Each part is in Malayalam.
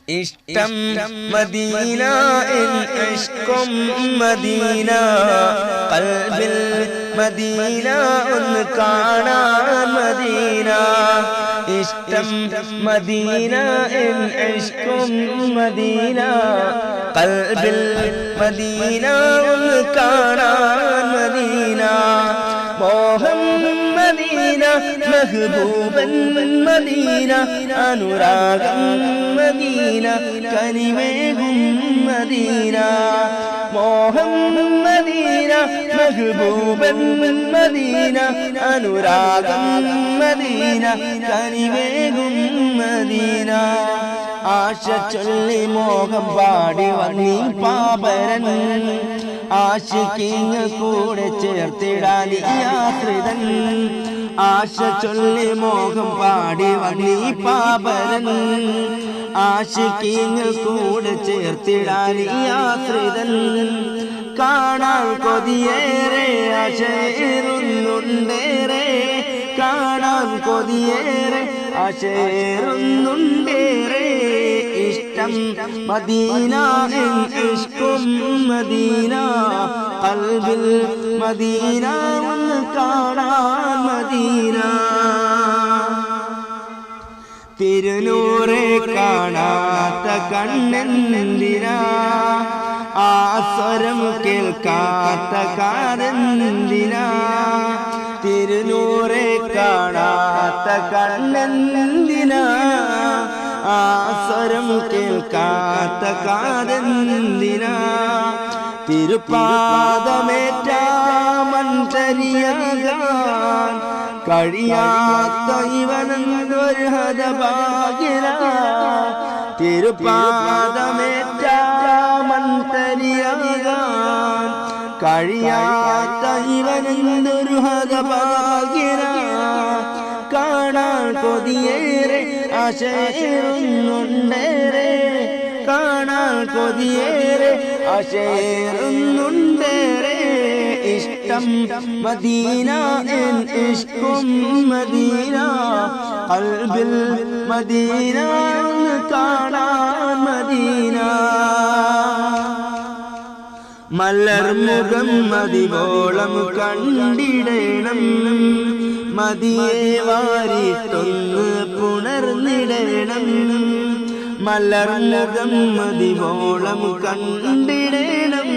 ഇഷ്ടം മദീന ഇഷ്കും മദീന ഖൽബിൽ മദീന ഒന്ന് കാണാൻ മദീന ഇഷ്ടം മദീന ഇഷ്കും മദീന ഖൽബിൽ മദീന ഒന്ന് കാണാൻ മദീന മോഹം മദീന മെഹബൂബൻ മദീന അനുരാഗം മദീന കനിമേകും മദീന മോഹം മദീന മെഹബൂബൻ മദീന അനുരാഗം മദീന കനിമേകും മദീന ആശ ചൊല്ലി മോഹം പാടി വന്നീ പാപരൻ ആശിക്കിങ് കൂടെ ചേർത്തിടാൻ യാത്രിതൻ ആശ ചൊല്ലി മോഹം പാടി വന്നീ പാപരൻ ആശിക്കിങ് കൂടെ ചേർത്തിടാൻ യാത്രിതൻ കാണാൻ കൊതിയേറെ ആശയേറുന്നുണ്ടേറെ കാണാൻ കൊതിയേറെ ആശയേറുന്നുണ്ടേറെ ഇഷ്ടം മദീന ഇഷ്കും മദീന ഖൽബിൽ മദീന ഒന്ന് കാണാൻ മദീന തിരുനൂറെ കാണാത്ത കണ്ണെന്തിനാ ആ സ്വരം കേൾക്കാത്ത കാതെന്തിനാ തിരുനൂറെ കാണാത്ത കണ്ണെന്തിനാ ആ സ്വരം കേൾക്കാത്ത കാതെന്തിനാ തിരുപാദമേറ്റ മന്ത്രിയാകാൻ കഴിയാത്ത ഇവനൊരു ഹതഭാഗ്യന തിരുപാദമേറ്റ മന്ത്രിയാകാൻ കഴിയാത്ത ഇവനൊരു ഹതഭാഗ്യന കാണാൻ കൊതിയേറെ ആശയേറുന്നുണ്ടേറെ കാണാൻ കൊതിയേറെ ആശയേറുന്നുണ്ടേറെ ഇഷ്ടം മദീന ഇഷ്കും മദീന ഖൽബിൽ മദീന കാണാൻ മദീന മലർമുഖം മതിവോളം കണ്ടിടണം മദിയെ വാരിട്ടൊന്ന് പുണർന്നിടണം മലർമുഖം മതിവോളം കണ്ടിടണം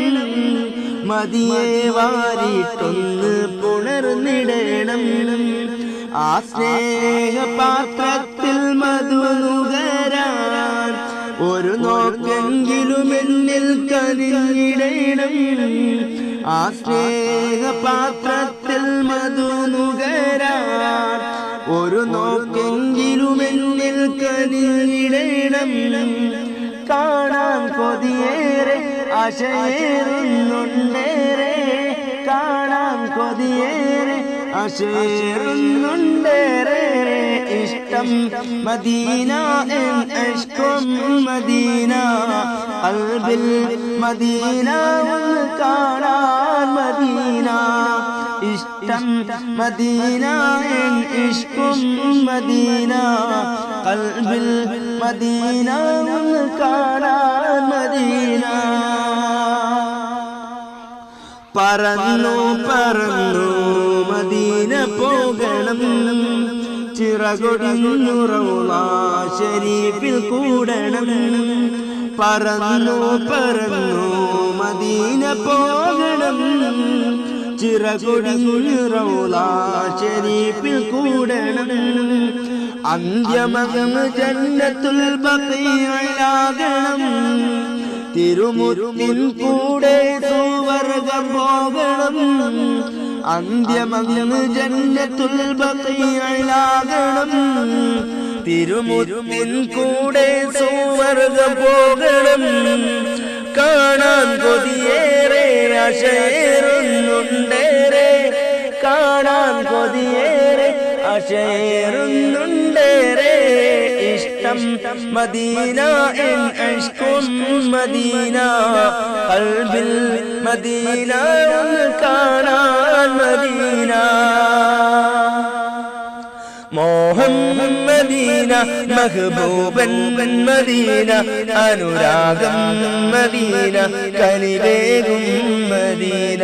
മദിയെ വാരിട്ടൊന്ന് പുണർന്നിടണം ആ സ്നേഹപാത്രത്തിൽ മധുനുകരാൻ ഒരു നോക്കെങ്കിലും എന്നിൽ കനിഞ്ഞിടണം ആ സ്നേഹപാത്രത്തിൽ മധുനുകരാൻ ഒരു നോക്കെങ്കിലും എന്നിൽ കനിഞ്ഞിടണം കാണാൻ കൊതിയേറെ ആശയേറുന്നുണ്ടേറെ കാണാൻ കൊതിയേറെ ആശയേറുന്നുണ്ടേറെ ഇഷ്ടം മദീന ഇഷ്കും മദീന ഖൽബിൽ മദീന കാണാൻ മദീന ഇഷ്ടം മദീന ഇഷ്കും മദീന ഖൽബിൽ മദീന കാണാൻ മദീന പറന്നു പറന്നു മദീന പോകണം ചിറകൊടിഞ്ഞു റൗള ശരീഫിൽ കൂടണം പറന്നു പറന്നു മദീന പോകണം ചിറകൊടിഞ്ഞു റൗള ശരീഫിൽ കൂടണം അന്ത്യമകം ജന്നത്തുൽ ബഖീഇലാകണം തിരുമുത്തിൻ കൂടെ സുവർഗം പോകണം അന്ത്യമകം ജന്നത്തുൽ ബഖീഇലാകണം തിരുമുത്തിൻ കൂടെ സുവർഗം പോകണം കാണാൻ കൊതിയേറെ ആശയേറുന്നുണ്ടേറെ കാണാൻ കൊതിയേറെ ആശയേറുന്നുണ്ടേറെ ഇഷ്ടം മദീന ഇഷ്കും മദീന ഖൽബിൽ മദീന കാണാൻ മദീന മോഹം മദീന മഹബൂബൻ മദീന അനുരാഗം മദീന കനിവേകും മദീന